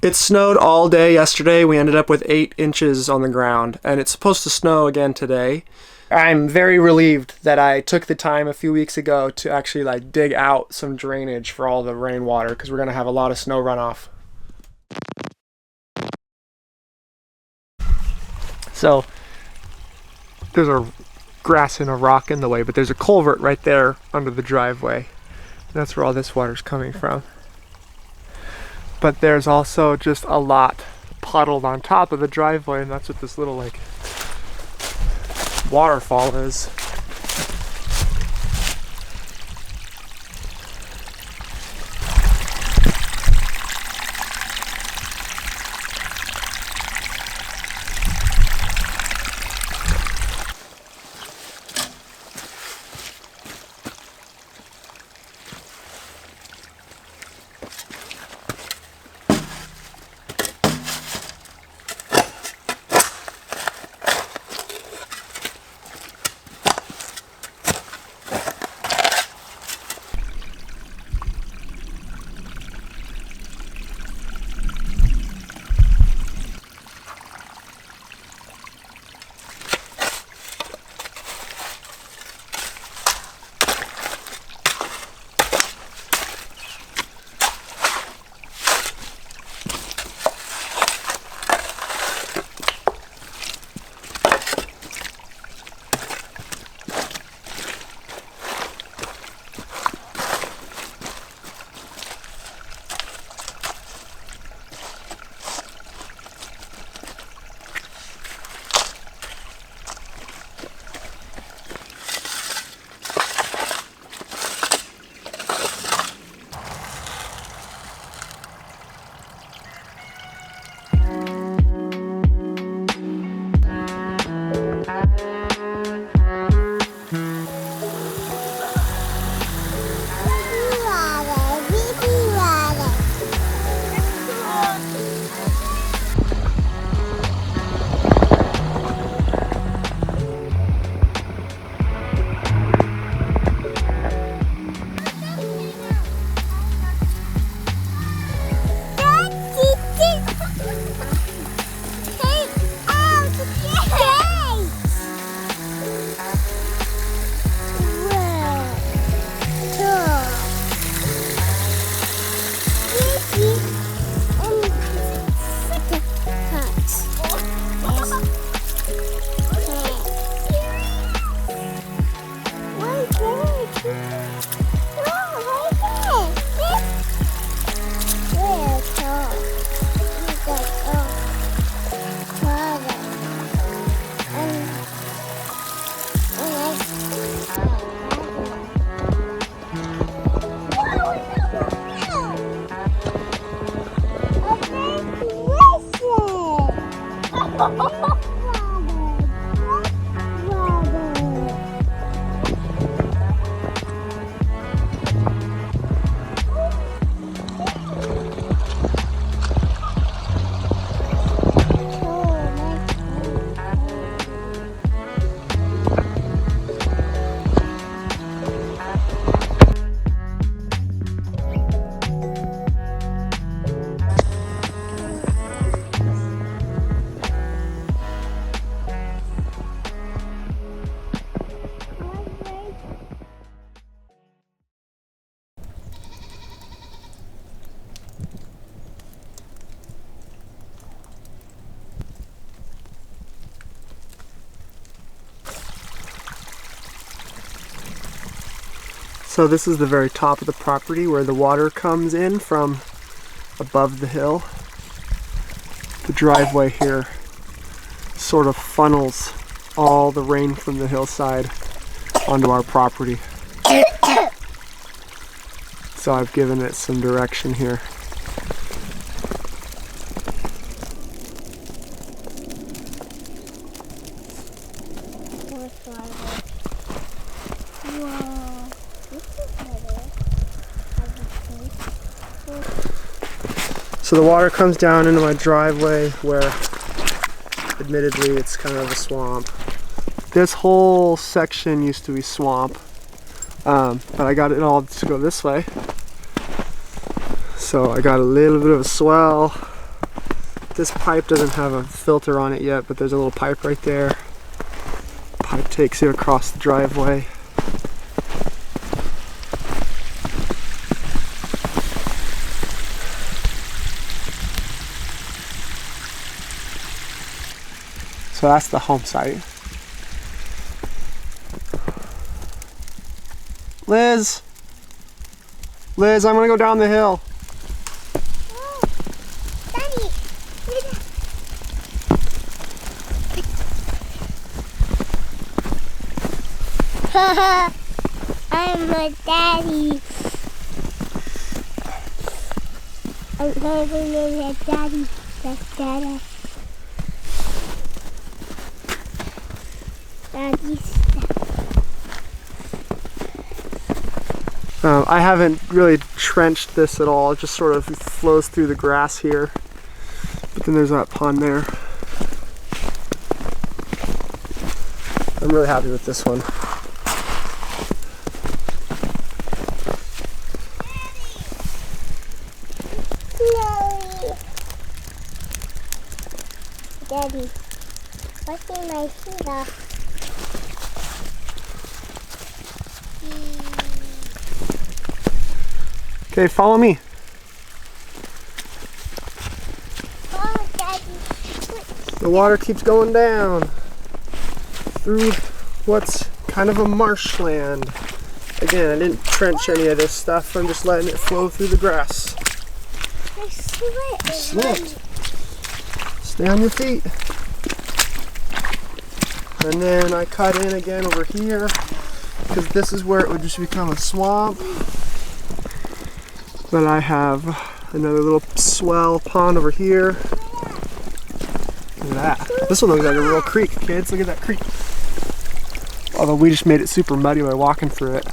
It snowed all day yesterday. We ended up with 8 inches on the ground, and it's supposed to snow again today. I'm very relieved that I took the time a few weeks ago to actually dig out some drainage for all the rainwater, because we're going to have a lot of snow runoff. So there's a grass and a rock in the way, but there's a culvert right there under the driveway. That's where all this water's coming from. But there's also just a lot puddled on top of the driveway, and that's what this little waterfall is. So this is the very top of the property where the water comes in from above the hill. The driveway here sort of funnels all the rain from the hillside onto our property. So I've given it some direction here. So the water comes down into my driveway where admittedly it's kind of a swamp. This whole section used to be swamp, but I got it all to go this way. So I got a little bit of a swell This pipe doesn't have a filter on it yet, but there's a little pipe right there. Pipe takes it across the driveway. So that's the home site. Liz! Liz, I'm gonna go down the hill. Oh, Daddy! I'm a daddy. I'm having a daddy. That's Dada. Daddy's. I haven't really trenched this at all. It just sort of flows through the grass here. But then there's that pond there. I'm really happy with this one. Daddy, washing my feet off. Okay, follow me. Oh, Daddy. The water keeps going down through what's kind of a marshland. Again, I didn't trench any of this stuff. I'm just letting it flow through the grass. I slipped. Slipped. Stay on your feet. And then I cut in again over here because this is where it would just become a swamp. But I have another little swell pond over here. Look at that. This one looks like a real creek, kids. Look at that creek. Although we just made it super muddy by walking through it.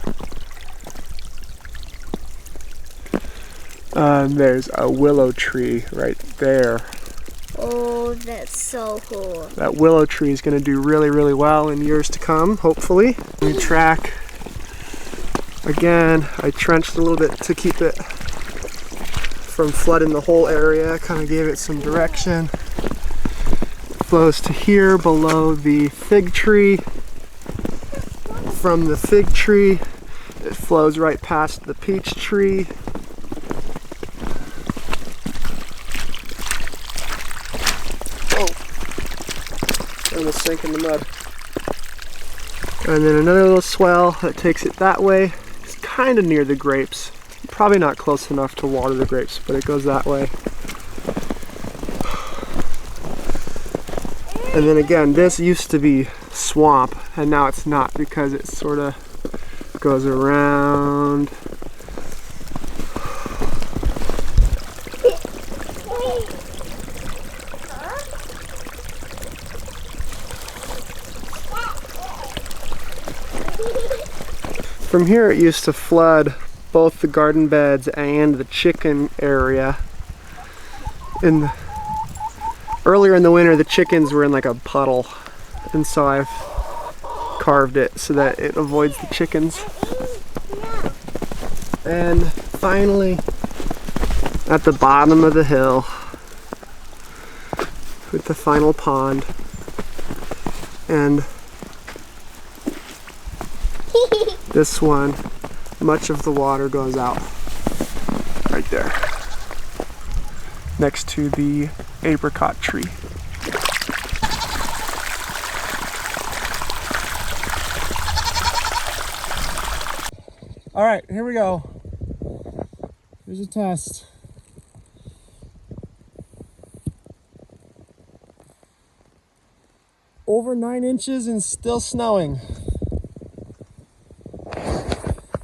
There's a willow tree right there. Oh, that's so cool. That willow tree is going to do really, really well in years to come, hopefully. We track. Again, I trenched a little bit to keep it from flooding the whole area. Kind of gave it some direction. Flows to here below the fig tree. From the fig tree, it flows right past the peach tree. Almost sank in the mud. And then another little swell that takes it that way. It's kind of near the grapes. Probably not close enough to water the grapes, but it goes that way. And then again, this used to be swamp, and now it's not because it sort of goes around. From here it used to flood both the garden beds and the chicken area. Earlier in the winter the chickens were in like a puddle, and so I've carved it so that it avoids the chickens. And finally at the bottom of the hill with the final pond, and this one, much of the water goes out right there next to the apricot tree. All right, here we go. Here's a test. Over 9 inches and still snowing.